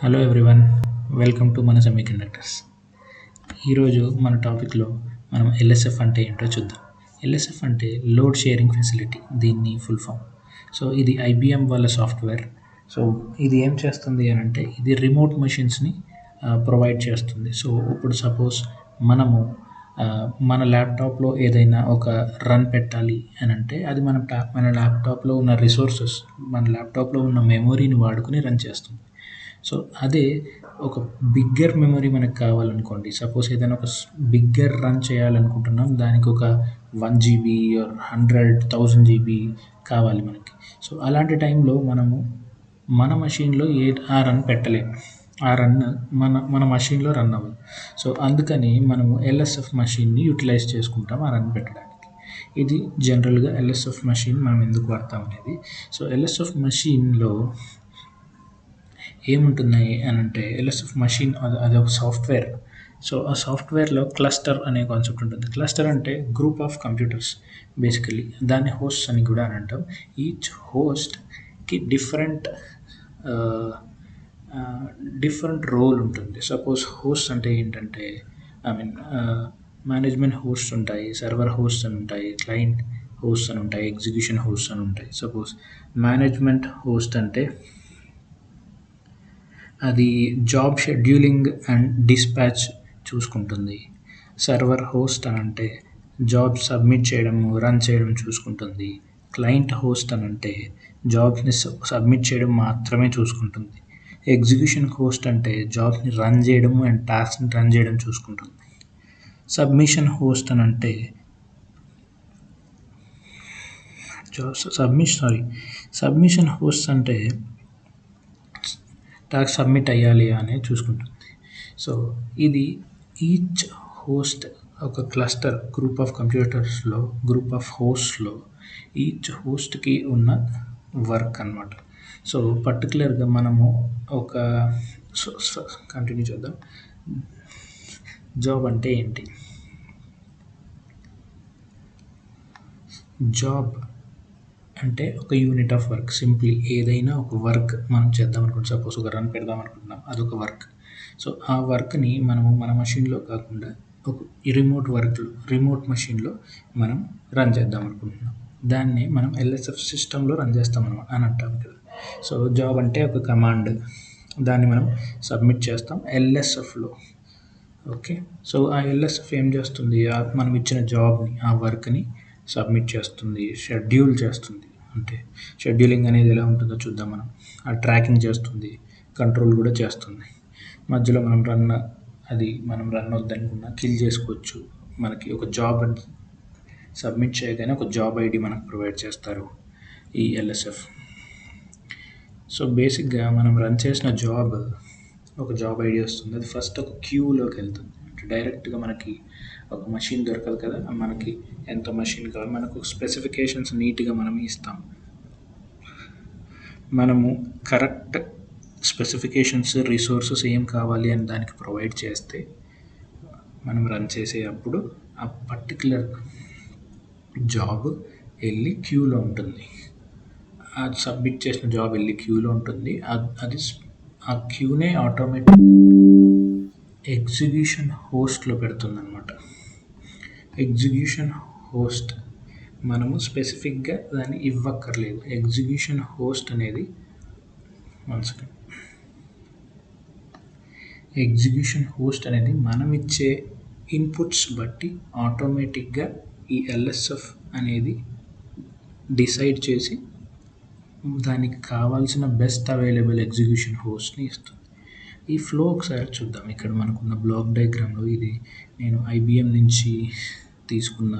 Hello everyone, welcome to మన semiconductors. ఈరోజు మన టాపిక్లో మనం ఎల్ఎస్ఎఫ్ అంటే ఏంటో చూద్దాం. ఎల్ఎస్ఎఫ్ అంటే లోడ్ షేరింగ్ ఫెసిలిటీ, దీన్ని ఫుల్ ఫామ్. సో ఇది ఐబిఎం వాళ్ళ సాఫ్ట్వేర్. సో ఇది ఏం చేస్తుంది అని అంటే ఇది రిమోట్ మెషిన్స్ని ప్రొవైడ్ చేస్తుంది. సో ఇప్పుడు సపోజ్ మనము మన ల్యాప్టాప్లో ఏదైనా ఒక రన్ పెట్టాలి అని అంటే అది మన ల్యాప్టాప్లో ఉన్న రిసోర్సెస్, మన ల్యాప్టాప్లో ఉన్న మెమొరీని వాడుకుని రన్ చేస్తుంది. సో అదే ఒక బిగ్గర్ మెమరీ మనకు కావాలనుకోండి, సపోజ్ ఏదైనా ఒక బిగ్గర్ రన్ చేయాలనుకుంటున్నాం, దానికి ఒక 1 GB ఆర్ 100,000 GB కావాలి మనకి. సో అలాంటి టైంలో మనము మన మషీన్లో ఆ రన్ పెట్టలేము, ఆ రన్ మన మషీన్లో రన్ అవ్వదు. సో అందుకని మనము ఎల్ఎస్ఎఫ్ మషీన్ని యూటిలైజ్ చేసుకుంటాం ఆ రన్ పెట్టడానికి. ఇది జనరల్గా ఎల్ఎస్ఎఫ్ మషీన్ మనం ఎందుకు వాడతాం అనేది. సో ఎల్ఎస్ఎఫ్ మషీన్లో ఏముంటున్నాయి అని అంటే ఎల్ఎస్ఎఫ్ మషీన్ అది ఒక సాఫ్ట్వేర్. సో ఆ సాఫ్ట్వేర్లో క్లస్టర్ అనే కాన్సెప్ట్ ఉంటుంది. క్లస్టర్ అంటే గ్రూప్ ఆఫ్ కంప్యూటర్స్ బేసికలీ. దాన్ని హోస్ట్స్ అని కూడా అని అంటాం. ఈచ్ హోస్ట్కి డిఫరెంట్ రోల్ ఉంటుంది. సపోజ్ హోస్ట్ అంటే ఏంటంటే మేనేజ్మెంట్ హోస్ట్ ఉంటాయి, సర్వర్ హోస్ట్ అని ఉంటాయి, క్లయింట్ హోస్ట్ అని ఉంటాయి, ఎగ్జిక్యూషన్ హోస్ట్ అని ఉంటాయి. సపోజ్ మేనేజ్మెంట్ హోస్ట్ అంటే అది జాబ్ షెడ్యూలింగ్ అండ్ డిస్పాచ్ చూసుకుంటుంది. సర్వర్ హోస్ట్ అని అంటే జాబ్ సబ్మిట్ చేయడం, రన్ చేయడం చూసుకుంటుంది. క్లయింట్ హోస్ట్ అని అంటే జాబ్స్ని సబ్మిట్ చేయడం మాత్రమే చూసుకుంటుంది. ఎగ్జిక్యూషన్ హోస్ట్ అంటే జాబ్స్ని రన్ చేయడం అండ్ టాస్క్ని రన్ చేయడం చూసుకుంటుంది. సబ్మిషన్ హోస్ట్ అని అంటే సబ్మిషన్ హోస్ట్ అంటే టాస్క్ సబ్మిట్ అయ్యాలి అని చూసుకుంటుంది. సో ఇది ఈచ్ హోస్ట్ ఒక క్లస్టర్, గ్రూప్ ఆఫ్ కంప్యూటర్స్లో, గ్రూప్ ఆఫ్ హోస్ట్లో ఈచ్ హోస్ట్కి ఉన్న వర్క్ అన్నమాట. సో పర్టికులర్గా మనము ఒక కంటిన్యూ చేద్దాం. జాబ్ అంటే ఏంటి? జాబ్ అంటే ఒక యూనిట్ ఆఫ్ వర్క్. సింప్లీ ఏదైనా ఒక వర్క్ మనం చేద్దాం అనుకుంటాం. సపోజ్ ఒక రన్ పెడదాం అనుకుంటున్నాం, అదొక వర్క్. సో ఆ వర్క్ని మనము మన మషీన్లో కాకుండా ఒక రిమోట్ మషీన్లో మనం రన్ చేద్దాం అనుకుంటున్నాం. దాన్ని మనం ఎల్ఎస్ఎఫ్ సిస్టంలో రన్ చేస్తాం అని అంటాం కదా. సో జాబ్ అంటే ఒక కమాండ్, దాన్ని మనం సబ్మిట్ చేస్తాం ఎల్ఎస్ఎఫ్లో. ఓకే, సో ఆ ఎల్ఎస్ఎఫ్ ఏం చేస్తుంది? మనం ఇచ్చిన జాబ్ని, ఆ వర్క్ని సబ్మిట్ చేస్తుంది, షెడ్యూల్ చేస్తుంది. అంటే షెడ్యూలింగ్ అనేది ఎలా ఉంటుందో చూద్దాం. ఆ ట్రాకింగ్ చేస్తుంది, కంట్రోల్ కూడా చేస్తుంది. మధ్యలో మనం రన్ వద్దనుకున్నా కిల్ చేసుకోవచ్చు. మనకి ఒక జాబ్ సబ్మిట్ చేయగానే ఒక జాబ్ ఐడి మనకు ప్రొవైడ్ చేస్తారు ఈ ఎల్ఎస్ఎఫ్. సో బేసిక్గా మనం రన్ చేసిన ఒక జాబ్ ఐడి వస్తుంది. అది ఫస్ట్ ఒక క్యూలోకి వెళ్తుంది. అంటే డైరెక్ట్గా మనకి ఒక మషిన్ దొరకదు కదా, మనకి ఎంత మషిన్ కావాలి, మనకు స్పెసిఫికేషన్స్ నీట్గా మనం ఇస్తాం. మనము కరెక్ట్ స్పెసిఫికేషన్స్, రిసోర్సెస్ ఏం కావాలి అని దానికి ప్రొవైడ్ చేస్తే మనం రన్ చేసేటప్పుడు ఆ పర్టికులర్ జాబ్ వెళ్ళి క్యూలో ఉంటుంది. ఆ సబ్మిట్ చేసిన జాబ్ వెళ్ళి క్యూలో ఉంటుంది. అది ఆ క్యూనే ఆటోమేటిక్గా ఎగ్జిక్యూషన్ హోస్ట్లో పెడుతుంది అన్నమాట. ఎగ్జిక్యూషన్ హోస్ట్ మనము స్పెసిఫిక్గా దాన్ని ఇవ్వక్కర్లేదు. ఎగ్జిక్యూషన్ హోస్ట్ అనేది మనం ఇచ్చే ఇన్పుట్స్ బట్టి ఆటోమేటిక్గా ఈ ఎల్ఎస్ఎఫ్ అనేది డిసైడ్ చేసి దానికి కావాల్సిన బెస్ట్ అవైలబుల్ ఎగ్జిక్యూషన్ హోస్ట్ని ఇస్తుంది. ఈ ఫ్లో ఒకసారి చూద్దాం. ఇక్కడ మనకున్న బ్లాక్ డయాగ్రామ్లో ఇది నేను ఐబిఎం నుంచి తీసుకున్న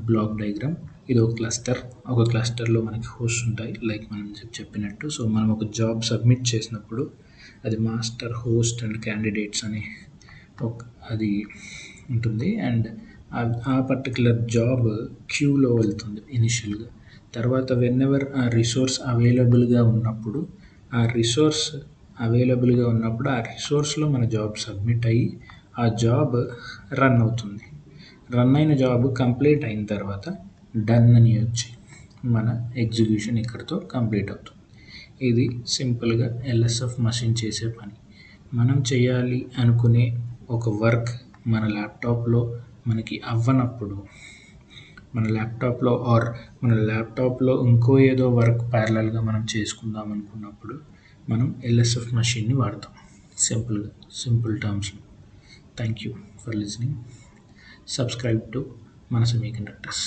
బ్లాక్ డయాగ్రామ్. ఇది ఒక క్లస్టర్లో మనకి హోస్ట్ ఉంటాయి, లైక్ మనం చెప్పినట్టు. సో మనం ఒక జాబ్ సబ్మిట్ చేసినప్పుడు అది మాస్టర్, హోస్ట్ అండ్ క్యాండిడేట్స్ అని అది ఉంటుంది. అండ్ ఆ పర్టికులర్ జాబ్ క్యూలో వెళ్తుంది ఇనిషియల్గా. తర్వాత వెన్ఎవర్ ఆ రిసోర్స్ అవైలబుల్గా ఉన్నప్పుడు ఆ రిసోర్స్లో మన జాబ్ సబ్మిట్ అయ్యి ఆ జాబ్ రన్ అవుతుంది. రన్ అయిన జాబ్ కంప్లీట్ అయిన తర్వాత డన్ అని వచ్చి మన ఎగ్జిక్యూషన్ ఇక్కడితో కంప్లీట్ అవుతుంది. ఇది సింపుల్గా ఎల్ఎస్ఎఫ్ మషిన్ చేసే పని. మనం చేయాలి అనుకునే ఒక వర్క్ మన ల్యాప్టాప్లో మనకి అవ్వనప్పుడు, మన ల్యాప్టాప్లో ఇంకో ఏదో వర్క్ ప్యారలల్గా మనం చేసుకుందాం అనుకున్నప్పుడు మనం ఎల్ఎస్ఎఫ్ మషిన్ని వాడతాం. సింపుల్ టర్మ్స్లో. Thank you for listening. Subscribe to మన సెమీకండక్టర్స్.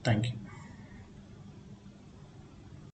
Thank you.